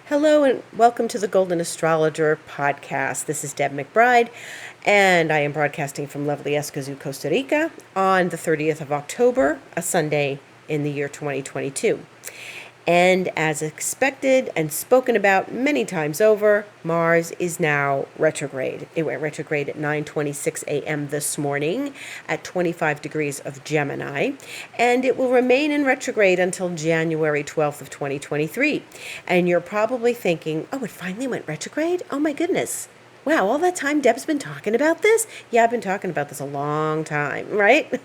Hello and welcome to the Golden Astrologer Podcast. This is Deb McBride, and I am broadcasting from lovely Escazú, Costa Rica on the 30th of October, a Sunday in the year 2022. And as expected and spoken about many times over, Mars is now retrograde. It went retrograde at 9:26 a.m. this morning at 25 degrees of Gemini, and it will remain in retrograde until January 12th of 2023. And you're probably thinking, oh, it finally went retrograde? Oh my goodness. Wow, all that time Deb's been talking about this? Yeah, I've been talking about this a long time, right?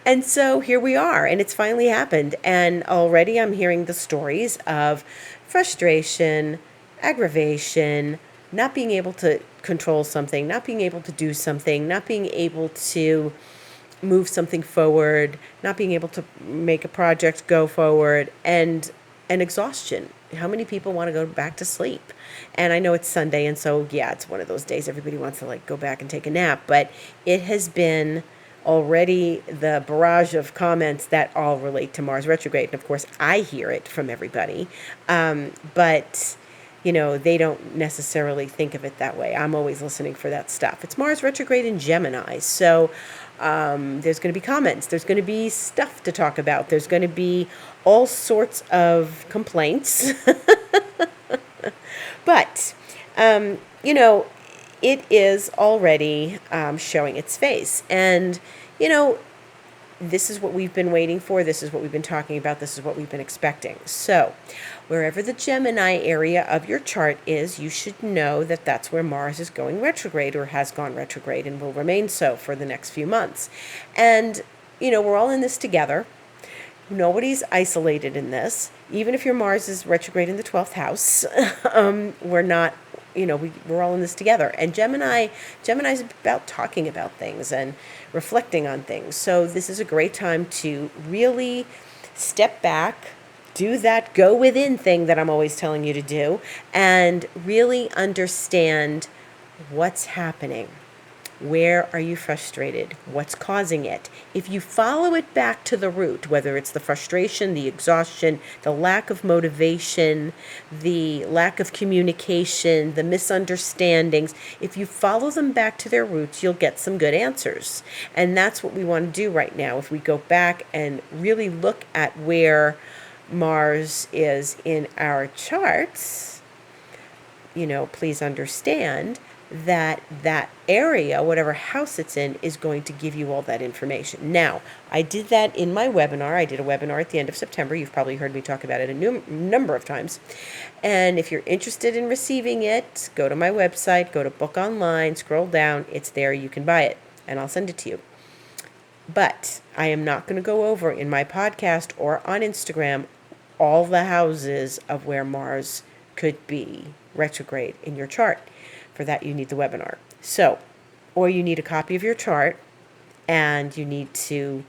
And so here we are, and it's finally happened. And already I'm hearing the stories of frustration, aggravation, not being able to control something, not being able to do something, not being able to move something forward, not being able to make a project go forward, and exhaustion. How many people want to go back to sleep? And I know it's Sunday, and so yeah, it's one of those days everybody wants to go back and take a nap, but it has been already the barrage of comments that all relate to Mars retrograde. And of course, I hear it from everybody, but they don't necessarily think of it that way. I'm always listening for that stuff. It's Mars retrograde in Gemini, so there's going to be comments. There's going to be stuff to talk about. There's going to be all sorts of complaints. But, it is already showing its face. And, this is what we've been waiting for. This is what we've been talking about. This is what we've been expecting. So wherever the Gemini area of your chart is, you should know that that's where Mars is going retrograde or has gone retrograde and will remain so for the next few months. And, we're all in this together. Nobody's isolated in this. Even if your Mars is retrograde in the 12th house, we're not, we're all in this together. And Gemini's about talking about things and reflecting on things. So this is a great time to really step back, do that go within thing that I'm always telling you to do, and really understand what's happening. Where are you frustrated? What's causing it? If you follow it back to the root, whether it's the frustration, the exhaustion, the lack of motivation, the lack of communication, the misunderstandings, if you follow them back to their roots, you'll get some good answers. And that's what we want to do right now. If we go back and really look at where Mars is in our charts, please understand that area, whatever house it's in, is going to give you all that information. Now, I did that in my webinar. I did a webinar at the end of September. You've probably heard me talk about it a number of times. And if you're interested in receiving it, go to my website, go to book online, scroll down. It's there. You can buy it, and I'll send it to you. But I am not going to go over in my podcast or on Instagram all the houses of where Mars could be retrograde in your chart. For that, you need the webinar. So, or you need a copy of your chart, and you need to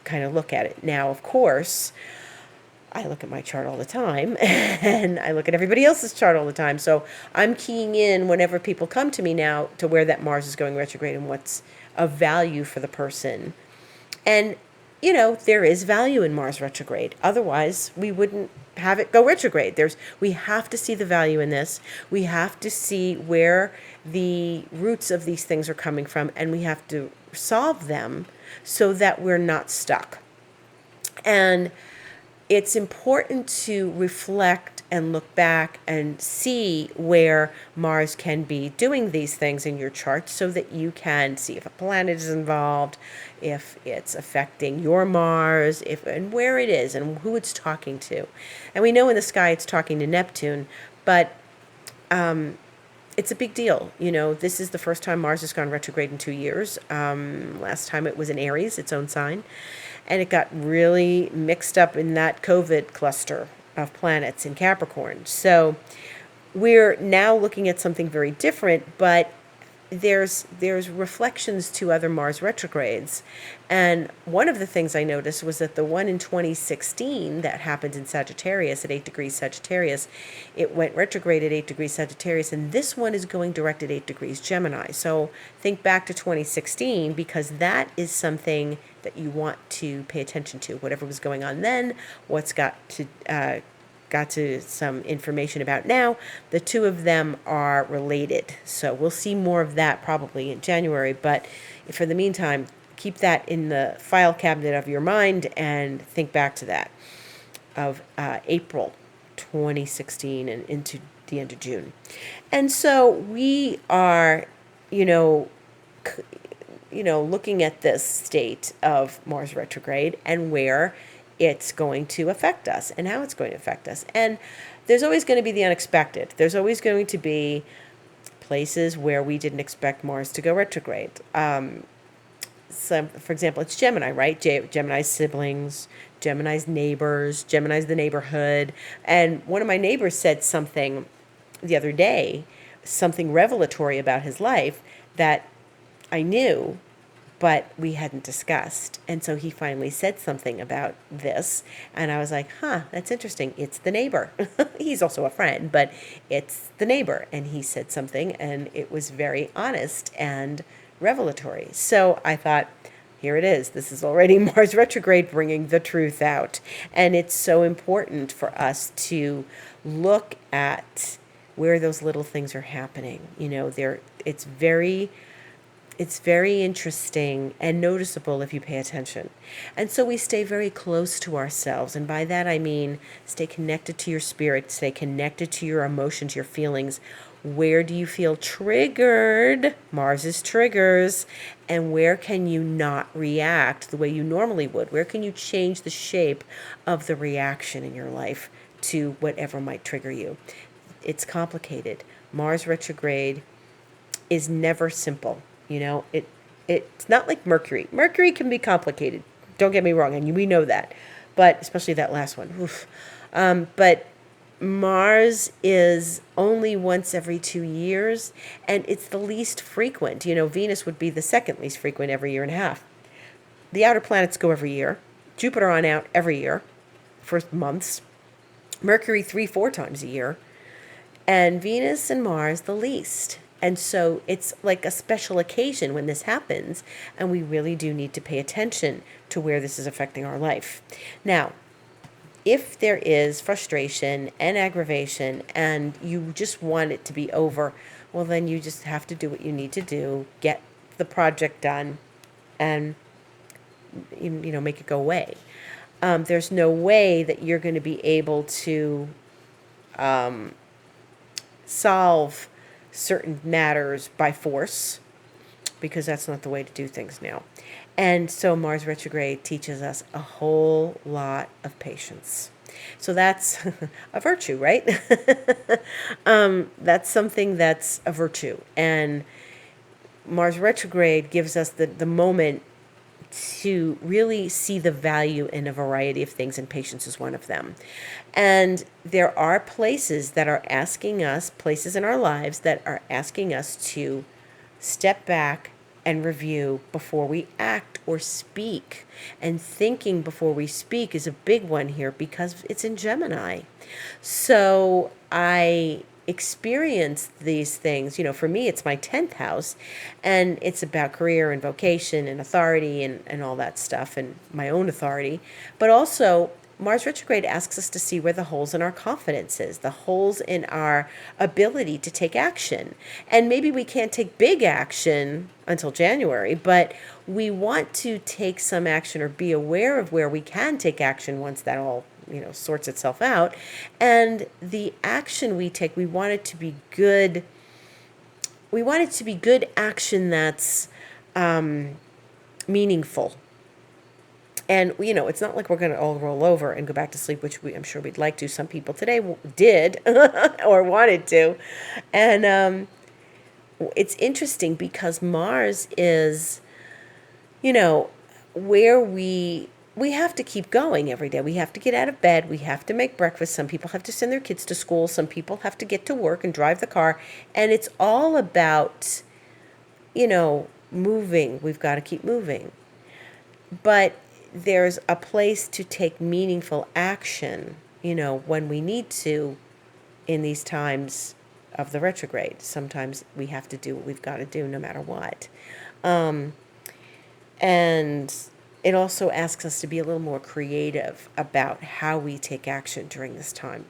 kind of look at it. Now, of course, I look at my chart all the time, and I look at everybody else's chart all the time. So I'm keying in whenever people come to me now to where that Mars is going retrograde and what's of value for the person. And, there is value in Mars retrograde. Otherwise, we wouldn't have it go retrograde. We have to see the value in this. We have to see where the roots of these things are coming from, and we have to solve them so that we're not stuck. And it's important to reflect and look back and see where Mars can be doing these things in your chart so that you can see if a planet is involved, if it's affecting your Mars, and where it is and who it's talking to. And we know in the sky it's talking to Neptune, but it's a big deal. This is the first time Mars has gone retrograde in 2 years. Last time it was in Aries, its own sign. And it got really mixed up in that COVID cluster of planets in Capricorn. So we're now looking at something very different, but there's reflections to other Mars retrogrades. And one of the things I noticed was that the one in 2016 that happened in Sagittarius at 8 degrees Sagittarius, it went retrograde at 8 degrees Sagittarius, and this one is going direct at 8 degrees Gemini. So think back to 2016, because that is something that you want to pay attention to. Whatever was going on then, what's got to got to some information about now, the two of them are related. So we'll see more of that probably in January. But for the meantime, keep that in the file cabinet of your mind and think back to that of April 2016 and into the end of June. And so we are, looking at this state of Mars retrograde and where it's going to affect us and how it's going to affect us. And there's always going to be the unexpected. There's always going to be places where we didn't expect Mars to go retrograde. So, for example, it's Gemini, right? Gemini's siblings, Gemini's neighbors, Gemini's the neighborhood. And one of my neighbors said something the other day, something revelatory about his life that I knew, but we hadn't discussed. And so he finally said something about this. And I was like, that's interesting. It's the neighbor. He's also a friend, but it's the neighbor. And he said something, and it was very honest and revelatory. So I thought, here it is. This is already Mars retrograde bringing the truth out. And it's so important for us to look at where those little things are happening. It's very interesting and noticeable if you pay attention. And so we stay very close to ourselves. And by that I mean stay connected to your spirit, stay connected to your emotions, your feelings. Where do you feel triggered? Mars's triggers. And where can you not react the way you normally would? Where can you change the shape of the reaction in your life to whatever might trigger you? It's complicated. Mars retrograde is never simple. It's not like Mercury. Mercury can be complicated. Don't get me wrong, and we know that. But especially that last one. Oof. But Mars is only once every 2 years, and it's the least frequent. Venus would be the second least frequent every year and a half. The outer planets go every year. Jupiter on out every year for months. Mercury 3-4 times a year. And Venus and Mars the least. And so it's like a special occasion when this happens, and we really do need to pay attention to where this is affecting our life. Now, if there is frustration and aggravation and you just want it to be over, well, then you just have to do what you need to do, get the project done, and make it go away. There's no way that you're going to be able to solve certain matters by force, because that's not the way to do things now. And so Mars retrograde teaches us a whole lot of patience. So that's a virtue, right? That's something that's a virtue. And Mars retrograde gives us the moment to really see the value in a variety of things, and patience is one of them. And there are places that are asking us, places in our lives that are asking us to step back and review before we act or speak. And thinking before we speak is a big one here because it's in Gemini. So I experience these things. For me, it's my 10th house, and it's about career and vocation and authority and all that stuff, and my own authority. But also, Mars retrograde asks us to see where the holes in our confidence is, the holes in our ability to take action. And maybe we can't take big action until January, but we want to take some action or be aware of where we can take action once that all sorts itself out. And the action we take, we want it to be good. We want it to be good action that's meaningful. And, it's not like we're going to all roll over and go back to sleep, which I'm sure we'd like to. Some people today did or wanted to. And it's interesting because Mars is, where we have to keep going every day. We have to get out of bed. We have to make breakfast. Some people have to send their kids to school. Some people have to get to work and drive the car. And it's all about, moving. We've got to keep moving. But there's a place to take meaningful action, when we need to in these times of the retrograde. Sometimes we have to do what we've got to do no matter what. And it also asks us to be a little more creative about how we take action during this time.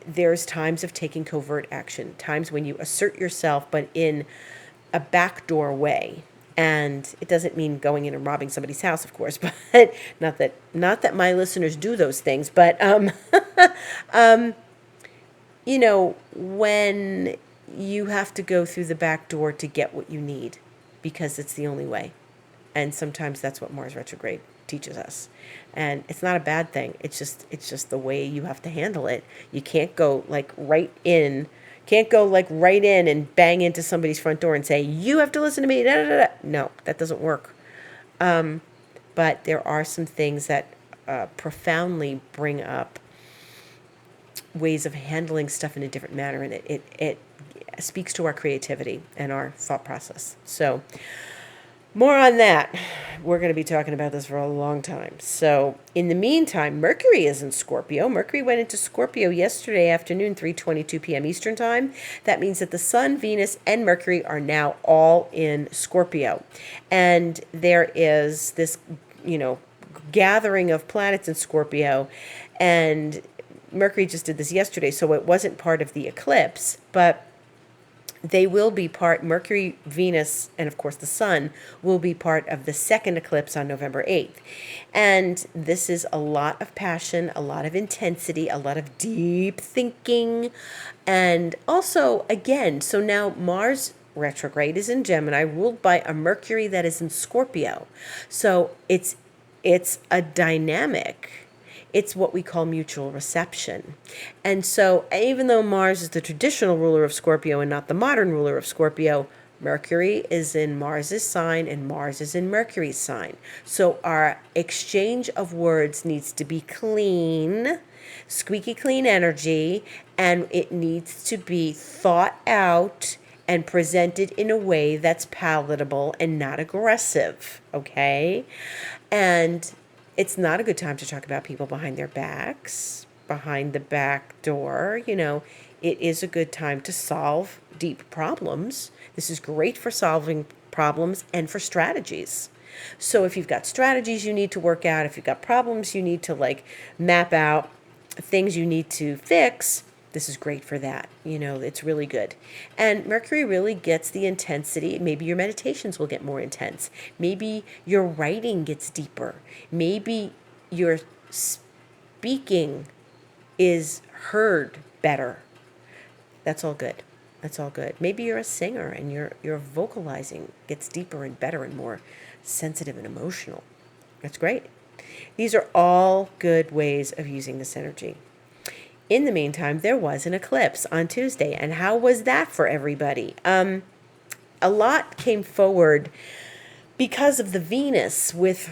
There's times of taking covert action, times when you assert yourself, but in a backdoor way. And it doesn't mean going in and robbing somebody's house, of course, but not that my listeners do those things, but when you have to go through the back door to get what you need because it's the only way. And sometimes that's what Mars retrograde teaches us. And it's not a bad thing. It's just the way you have to handle it. You can't go right in and bang into somebody's front door and say, you have to listen to me. Da, da, da, da. No, that doesn't work. But there are some things that profoundly bring up ways of handling stuff in a different manner, and it speaks to our creativity and our thought process. So more on that. We're going to be talking about this for a long time. So in the meantime, Mercury is in Scorpio. Mercury went into Scorpio yesterday afternoon, 3:22 p.m. Eastern Time. That means that the Sun, Venus, and Mercury are now all in Scorpio. And there is this, gathering of planets in Scorpio. And Mercury just did this yesterday, so it wasn't part of the eclipse, but they will be part, Mercury, Venus, and of course the Sun will be part of the second eclipse on November 8th. And this is a lot of passion, a lot of intensity, a lot of deep thinking. And also, again, so now Mars retrograde is in Gemini, ruled by a Mercury that is in Scorpio. So it's a dynamic. It's what we call mutual reception. And so even though Mars is the traditional ruler of Scorpio and not the modern ruler of Scorpio, Mercury is in Mars's sign and Mars is in Mercury's sign. So our exchange of words needs to be clean, squeaky clean energy, and it needs to be thought out and presented in a way that's palatable and not aggressive, okay? And it's not a good time to talk about people behind their backs, behind the back door. It is a good time to solve deep problems. This is great for solving problems and for strategies. So if you've got strategies you need to work out, if you've got problems you need to map out, things you need to fix, this is great for that. It's really good. And Mercury really gets the intensity. Maybe your meditations will get more intense. Maybe your writing gets deeper. Maybe your speaking is heard better. That's all good. That's all good. Maybe you're a singer and your vocalizing gets deeper and better and more sensitive and emotional. That's great. These are all good ways of using this energy. In the meantime, there was an eclipse on Tuesday, and how was that for everybody? A lot came forward because of the Venus with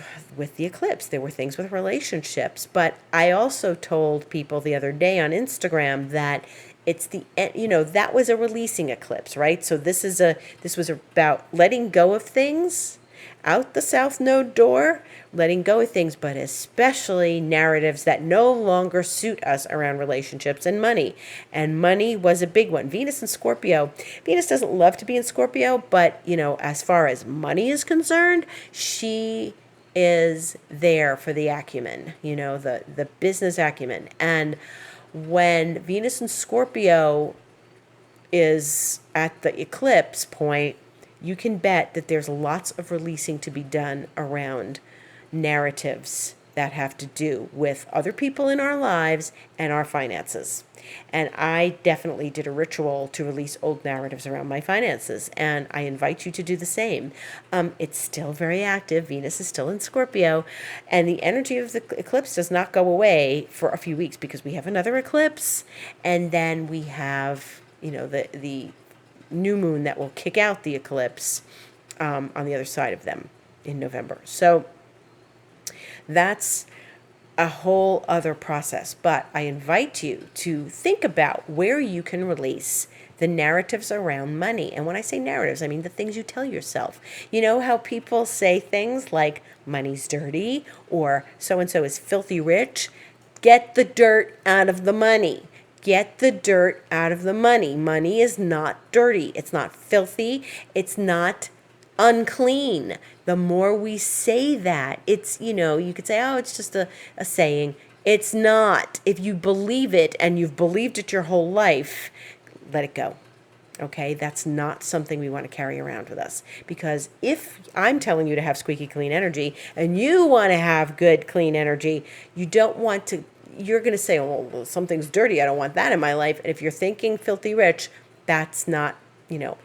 the eclipse. There were things with relationships, but I also told people the other day on Instagram that it's that was a releasing eclipse, right? So this was about letting go of things out the South Node door, letting go of things, but especially narratives that no longer suit us around relationships and money. And money was a big one. Venus and Scorpio. Venus doesn't love to be in Scorpio, but, as far as money is concerned, she is there for the acumen, the business acumen. And when Venus and Scorpio is at the eclipse point, you can bet that there's lots of releasing to be done around narratives that have to do with other people in our lives and our finances. And I definitely did a ritual to release old narratives around my finances, and I invite you to do the same. It's still very active. Venus is still in Scorpio, and the energy of the eclipse does not go away for a few weeks because we have another eclipse, and then we have, the new moon that will kick out the eclipse on the other side of them in November. So that's a whole other process. But I invite you to think about where you can release the narratives around money. And when I say narratives, I mean the things you tell yourself. You know how people say things like money's dirty or so-and-so is filthy rich? Get the dirt out of the money. Get the dirt out of the money. Money is not dirty. It's not filthy. It's not unclean. The more we say that, it's, you could say, oh, it's just a saying. It's not. If you believe it and you've believed it your whole life, let it go. Okay, that's not something we want to carry around with us. Because if I'm telling you to have squeaky clean energy and you want to have good clean energy, you don't want to, you're going to say, oh, well, something's dirty. I don't want that in my life. And if you're thinking filthy rich, that's not,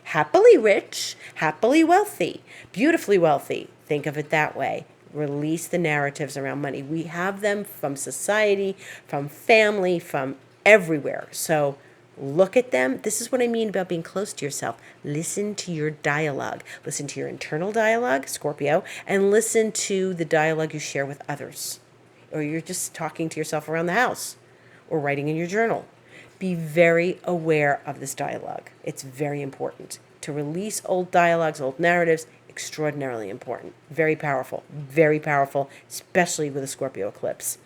happily rich, happily wealthy, beautifully wealthy. Think of it that way. Release the narratives around money. We have them from society, from family, from everywhere. So look at them. This is what I mean about being close to yourself. Listen to your dialogue. Listen to your internal dialogue, Scorpio, and listen to the dialogue you share with others. Or you're just talking to yourself around the house or writing in your journal. Be very aware of this dialogue. It's very important. To release old dialogues, old narratives, extraordinarily important. Very powerful, especially with a Scorpio eclipse.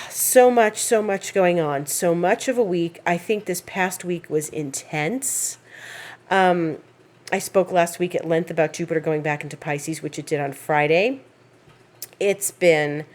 So much going on. So much of a week. I think this past week was intense. I spoke last week at length about Jupiter going back into Pisces, which it did on Friday. It's been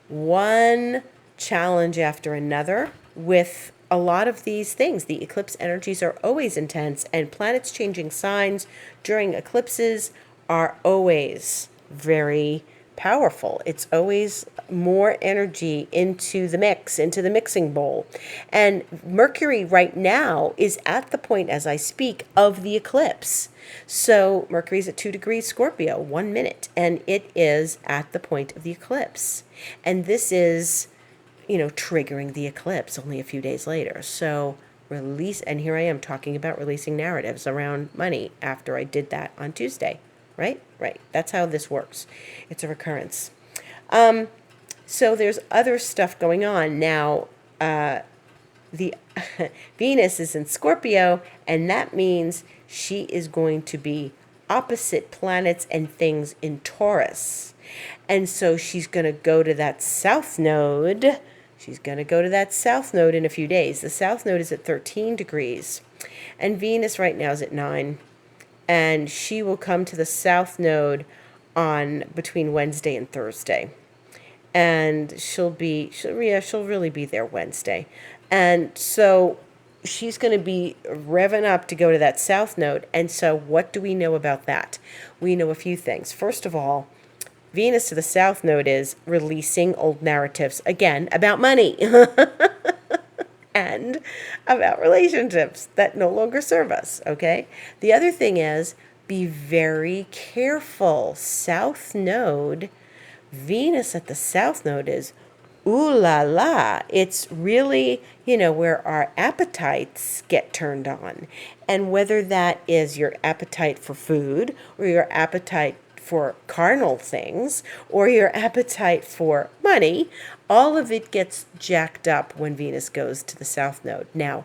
one challenge after another with a lot of these things. The eclipse energies are always intense, and planets changing signs during eclipses are always very powerful. It's always more energy into the mix, into the mixing bowl. And Mercury right now is at the point, as I speak, of the eclipse. So Mercury's at 2 degrees Scorpio, 1 minute, and it is at the point of the eclipse. And this is, triggering the eclipse only a few days later. So release, and here I am talking about releasing narratives around money after I did that on Tuesday. Right? That's how this works. It's a recurrence. So there's other stuff going on. Now, the Venus is in Scorpio, and that means she is going to be opposite planets and things in Taurus. And so she's going to go to that south node. She's going to go to that south node in a few days. The south node is at 13 degrees, and Venus right now is at 9. And she will come to the south node on between Wednesday and Thursday. And she'll really be there Wednesday. And so she's going to be revving up to go to that south node. And so what do we know about that? We know a few things. First of all, Venus to the south node is releasing old narratives, again, about money. And about relationships that no longer serve us, okay? The other thing is, be very careful. South node, Venus at the south node is, ooh la la. It's really, where our appetites get turned on. And whether that is your appetite for food or your appetite for carnal things or your appetite for money, all of it gets jacked up when Venus goes to the south node. Now,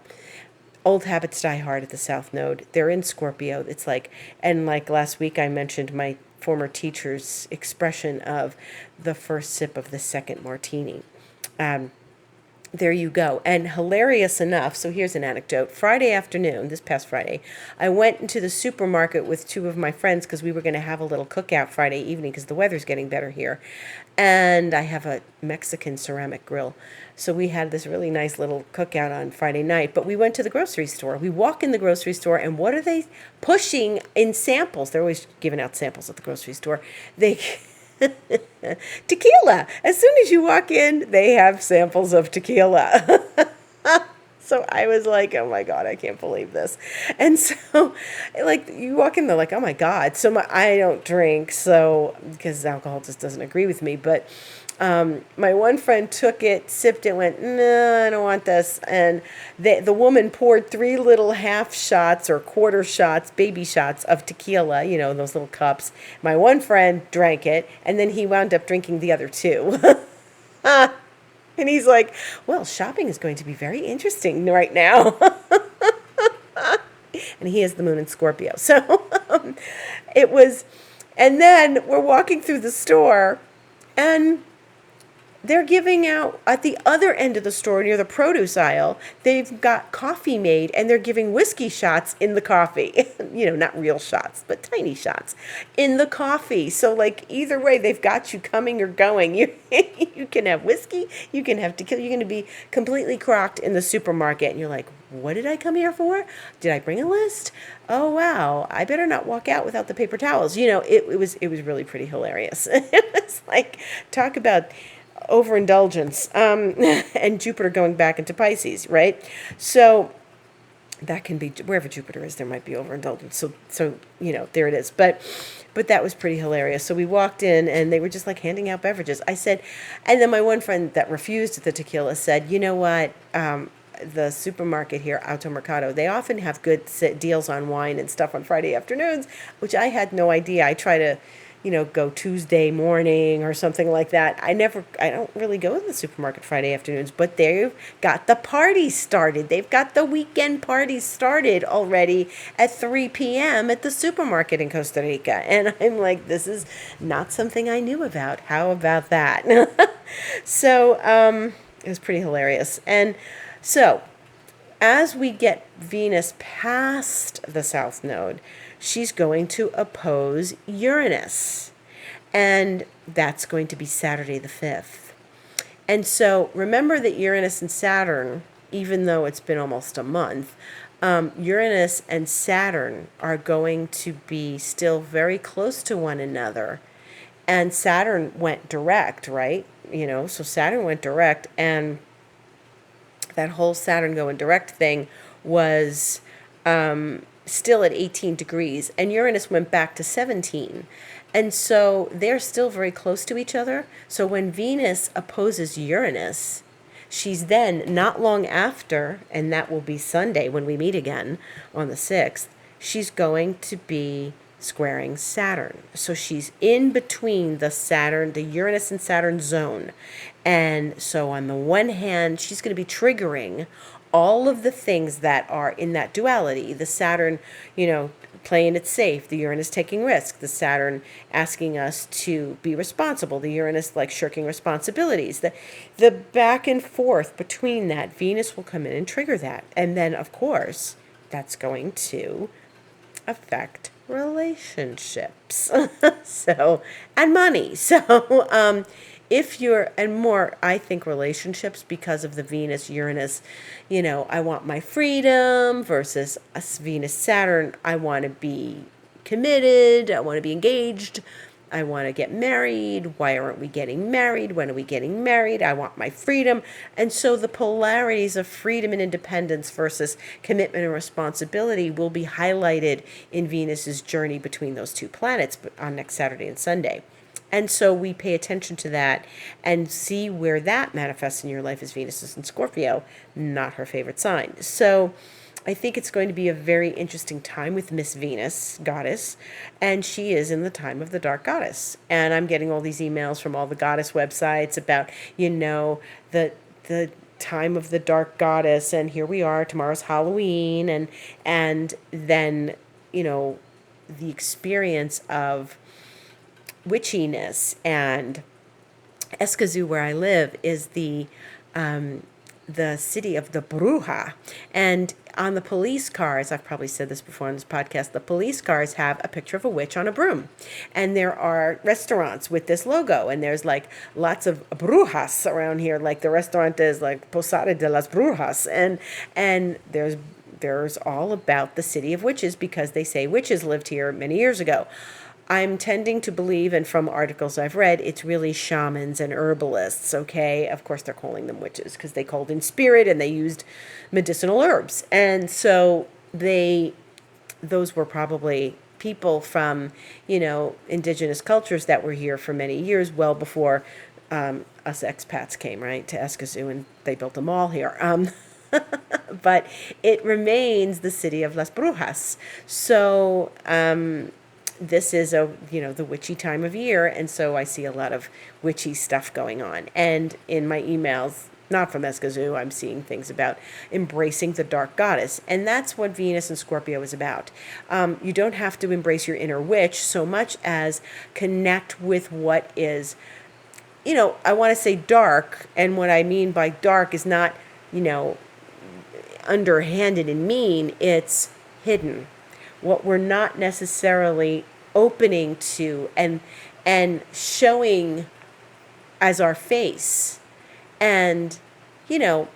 old habits die hard at the south node. They're in Scorpio. It's like last week I mentioned my former teacher's expression of the first sip of the second martini. There you go. And hilarious enough, so here's an anecdote. Friday afternoon, this past Friday, I went into the supermarket with two of my friends because we were going to have a little cookout Friday evening because the weather's getting better here. And I have a Mexican ceramic grill. So we had this really nice little cookout on Friday night. But we went to the grocery store. We walk in the grocery store, and what are they pushing in samples? They're always giving out samples at the grocery store. Tequila. As soon as you walk in, they have samples of tequila. So I was like, oh my God, I can't believe this. And so you walk in, they're like, oh my God. So I don't drink, so because alcohol just doesn't agree with me. But my one friend took it, sipped it, went, no, I don't want this. And the woman poured 3 little half shots or quarter shots, baby shots of tequila, those little cups. My one friend drank it, and then he wound up drinking the other 2. And he's like, well, shopping is going to be very interesting right now. And he is the moon in Scorpio. So it was, and then we're walking through the store, and they're giving out at the other end of the store near the produce aisle. They've got coffee made and they're giving whiskey shots in the coffee. Not real shots, but tiny shots in the coffee. So like either way, they've got you coming or going. You can have whiskey, you can have tequila. You're going to be completely crocked in the supermarket, and you're like, what did I come here for? Did I bring a list? Oh wow, I better not walk out without the paper towels. It was really pretty hilarious. It was like, talk about overindulgence, and Jupiter going back into Pisces, right? So that can be wherever Jupiter is, there might be overindulgence. So there it is. But that was pretty hilarious. So we walked in and they were just like handing out beverages. I said, and then my one friend that refused the tequila said, you know what? The supermarket here, Auto Mercado, they often have good deals on wine and stuff on Friday afternoons, which I had no idea. I try to, go Tuesday morning or something like that. I don't really go to the supermarket Friday afternoons, but they've got the parties started. They've got the weekend parties started already at 3 p.m. at the supermarket in Costa Rica. And I'm like, this is not something I knew about. How about that? So it was pretty hilarious. And so as we get Venus past the South Node, she's going to oppose Uranus. And that's going to be Saturday the 5th. And so remember that Uranus and Saturn, even though it's been almost a month, Uranus and Saturn are going to be still very close to one another. And Saturn went direct, right? So Saturn went direct, and that whole Saturn going direct thing was still at 18 degrees, and Uranus went back to 17. And so they're still very close to each other. So when Venus opposes Uranus, she's then, not long after, and that will be Sunday when we meet again on the 6th, she's going to be squaring Saturn. So she's in between the Uranus and Saturn zone. And so on the one hand, she's going to be triggering all of the things that are in that duality. The Saturn, playing it safe, the Uranus taking risk, the Saturn asking us to be responsible, the Uranus like shirking responsibilities, the back and forth between that. Venus will come in and trigger that. And then, of course, that's going to affect relationships. And money. So, I think relationships, because of the Venus Uranus, I want my freedom versus Venus Saturn. I want to be committed. I want to be engaged. I want to get married. Why aren't we getting married? When are we getting married? I want my freedom. And so the polarities of freedom and independence versus commitment and responsibility will be highlighted in Venus's journey between those two planets on next Saturday and Sunday. And so we pay attention to that and see where that manifests in your life, as Venus is in Scorpio, not her favorite sign. So I think it's going to be a very interesting time with Miss Venus, goddess, and she is in the time of the dark goddess. And I'm getting all these emails from all the goddess websites about, the time of the dark goddess, and here we are, tomorrow's Halloween, and then, the experience of witchiness. And Escazú, where I live, is the city of the Bruja. And on the police cars, I've probably said this before on this podcast, the police cars have a picture of a witch on a broom. And there are restaurants with this logo, and there's like lots of brujas around here. Like the restaurant is like Posada de las Brujas. And there's all about the city of witches, because they say witches lived here many years ago. I'm tending to believe, and from articles I've read, it's really shamans and herbalists, okay? Of course, they're calling them witches because they called in spirit and they used medicinal herbs. And so those were probably people from, indigenous cultures that were here for many years, well before us expats came, right, to Escazú, and they built a mall here. But it remains the city of Las Brujas. So, this is the witchy time of year, and so I see a lot of witchy stuff going on. And in my emails, not from Escazú, I'm seeing things about embracing the dark goddess, and that's what Venus and Scorpio is about. You don't have to embrace your inner witch so much as connect with what is I want to say dark, and what I mean by dark is not, you know, underhanded and mean, it's hidden. What we're not necessarily opening to and showing as our face. And, you know,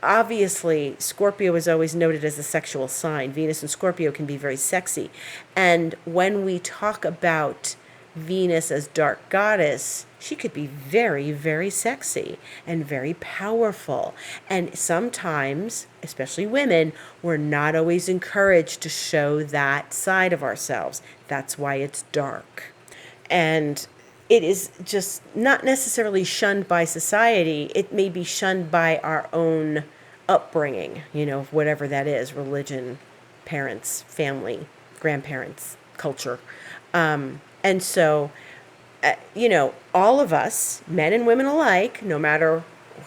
obviously Scorpio is always noted as a sexual sign. Venus and Scorpio can be very sexy. And when we talk about Venus as dark goddess, she could be very, very sexy and very powerful. And sometimes, especially women, we're not always encouraged to show that side of ourselves. That's why it's dark. And it is just not necessarily shunned by society. It may be shunned by our own upbringing, whatever that is, religion, parents, family, grandparents, culture. And so, all of us, men and women alike, no matter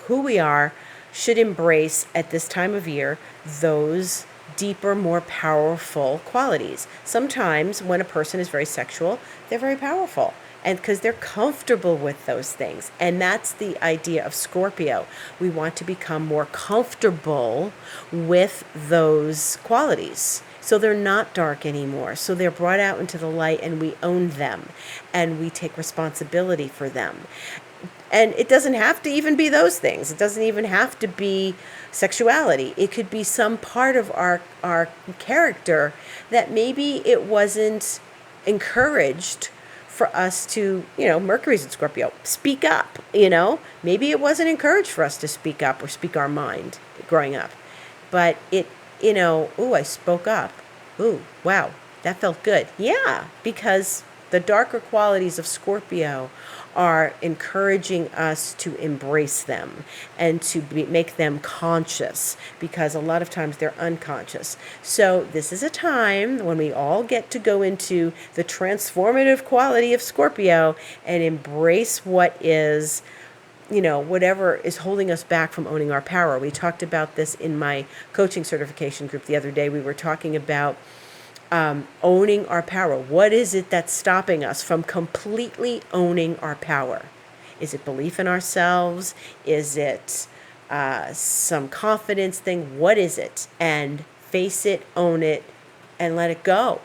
who we are, should embrace at this time of year those deeper, more powerful qualities. Sometimes when a person is very sexual, they're very powerful. And because they're comfortable with those things. And that's the idea of Scorpio. We want to become more comfortable with those qualities. So they're not dark anymore. So they're brought out into the light and we own them. And we take responsibility for them. And it doesn't have to even be those things. It doesn't even have to be sexuality. It could be some part of our character that maybe it wasn't encouraged for us to, Mercury's in Scorpio, speak up, Maybe it wasn't encouraged for us to speak up or speak our mind growing up. But I spoke up. Ooh, wow, that felt good. Yeah, because the darker qualities of Scorpio are encouraging us to embrace them and to make them conscious, because a lot of times they're unconscious. So this is a time when we all get to go into the transformative quality of Scorpio and embrace what is, whatever is holding us back from owning our power. We talked about this in my coaching certification group the other day. We were talking about owning our power. What is it that's stopping us from completely owning our power? Is it belief in ourselves? Is it some confidence thing? What is it? And face it, own it, and let it go.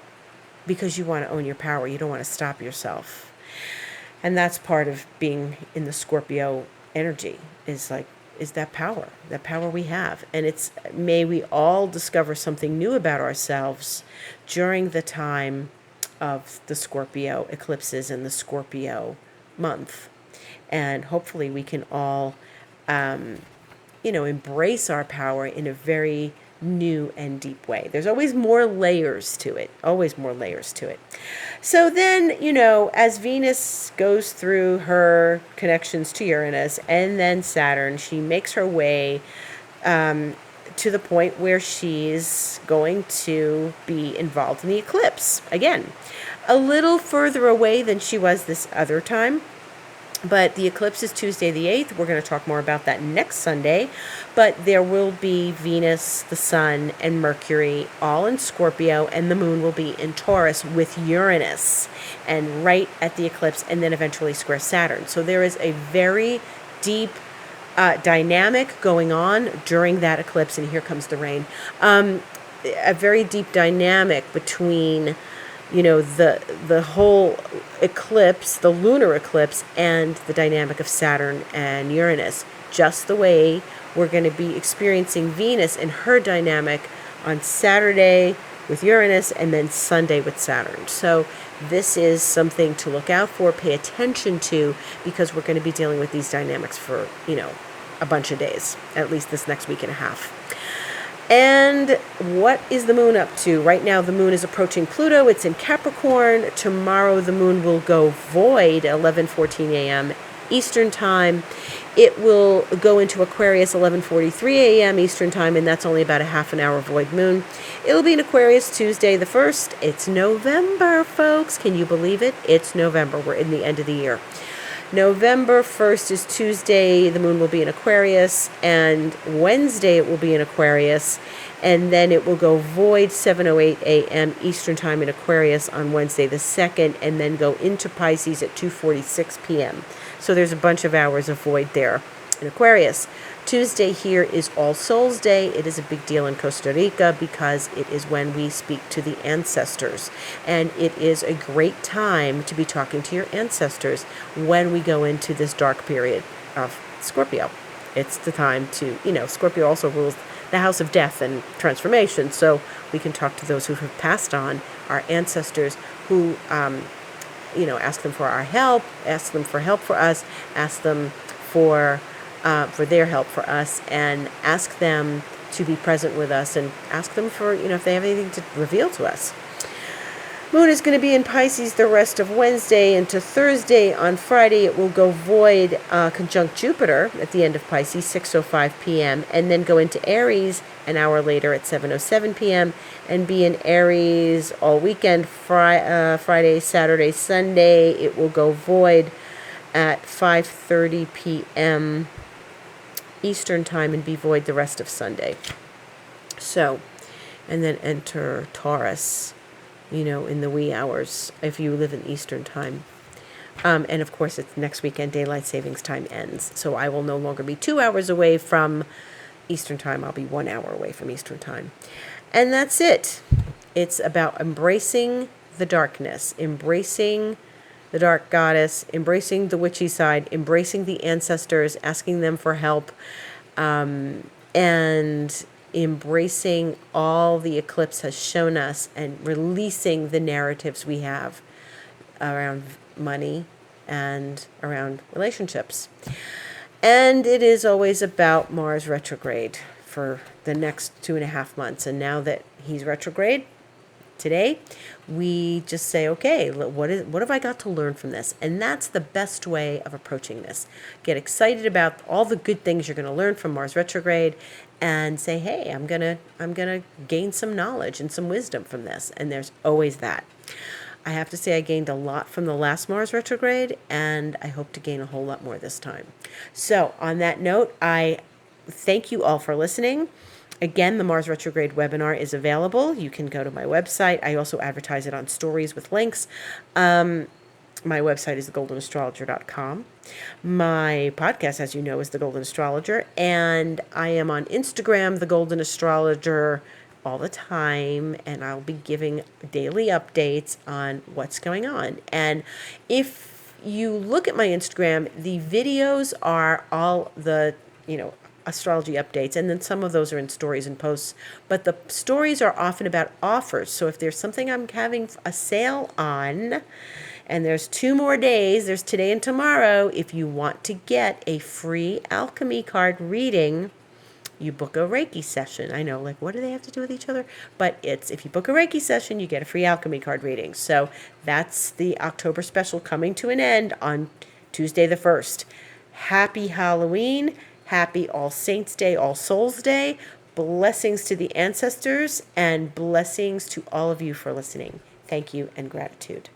Because you want to own your power. You don't want to stop yourself. And that's part of being in the Scorpio energy, is that power we have. And may we all discover something new about ourselves during the time of the Scorpio eclipses and the Scorpio month. And hopefully we can all, embrace our power in a very new and deep way. There's always more layers to it, So then, as Venus goes through her connections to Uranus and then Saturn, she makes her way to the point where she's going to be involved in the eclipse. Again, a little further away than she was this other time. But the eclipse is Tuesday the 8th. We're going to talk more about that next Sunday. But there will be Venus, the Sun, and Mercury all in Scorpio, and the Moon will be in Taurus with Uranus, and right at the eclipse, and then eventually square Saturn. So there is a very deep dynamic going on during that eclipse, and here comes the rain. A very deep dynamic between the whole eclipse, the lunar eclipse, and the dynamic of Saturn and Uranus, just the way we're going to be experiencing Venus and her dynamic on Saturday with Uranus and then Sunday with Saturn. So this is something to look out for, pay attention to, because we're going to be dealing with these dynamics for, a bunch of days, at least this next week and a half. And what is the moon up to? Right now, the moon is approaching Pluto. It's in Capricorn. Tomorrow, the moon will go void, 11:14 a.m. Eastern Time. It will go into Aquarius, 11:43 a.m. Eastern Time, and that's only about a half an hour void moon. It'll be in Aquarius Tuesday the 1st. It's November, folks. Can you believe it? It's November. We're in the end of the year. November 1st is Tuesday. The moon will be in Aquarius, and Wednesday it will be in Aquarius, and then it will go void 7:08 a.m. Eastern Time in Aquarius on Wednesday the 2nd, and then go into Pisces at 2:46 p.m. So there's a bunch of hours of void there in Aquarius. Tuesday here is All Souls Day. It is a big deal in Costa Rica because it is when we speak to the ancestors. And it is a great time to be talking to your ancestors when we go into this dark period of Scorpio. It's the time to, Scorpio also rules the house of death and transformation. So we can talk to those who have passed on, our ancestors who, ask them for our help, ask them for help for us, ask them for their help for us, and ask them to be present with us, and ask them for, if they have anything to reveal to us. Moon is going to be in Pisces the rest of Wednesday into Thursday. On Friday, it will go void conjunct Jupiter at the end of Pisces, 6:05 p.m., and then go into Aries an hour later at 7:07 p.m., and be in Aries all weekend, Friday, Saturday, Sunday. It will go void at 5:30 p.m. Eastern Time and be void the rest of Sunday. So, and then enter Taurus, in the wee hours, if you live in Eastern Time. And of course, it's next weekend, Daylight Savings Time ends. So I will no longer be 2 hours away from Eastern Time. I'll be 1 hour away from Eastern Time. And that's it. It's about embracing the darkness, embracing the dark goddess, embracing the witchy side, embracing the ancestors, asking them for help, and embracing all the eclipse has shown us, and releasing the narratives we have around money and around relationships. And it is always about Mars retrograde for the next 2.5 months. And now that he's retrograde today, we just say, okay, what have I got to learn from this? And that's the best way of approaching this. Get excited about all the good things you're going to learn from Mars retrograde, and say, hey, I'm gonna gain some knowledge and some wisdom from this. And there's always that. I have to say I gained a lot from the last Mars retrograde, and I hope to gain a whole lot more this time. So on that note, I thank you all for listening. Again, the Mars retrograde webinar is available. You can go to my website. I also advertise it on stories with links. My website is thegoldenastrologer.com. My podcast, as you know, is The Golden Astrologer. And I am on Instagram, The Golden Astrologer, all the time. And I'll be giving daily updates on what's going on. And if you look at my Instagram, the videos are all the, astrology updates. And then some of those are in stories and posts. But the stories are often about offers. So if there's something I'm having a sale on, and there's 2 more days, there's today and tomorrow, if you want to get a free alchemy card reading, you book a Reiki session. I know, what do they have to do with each other? But it's, if you book a Reiki session, you get a free alchemy card reading. So that's the October special coming to an end on Tuesday the 1st. Happy Halloween. Happy All Saints Day, All Souls Day. Blessings to the ancestors, and blessings to all of you for listening. Thank you and gratitude.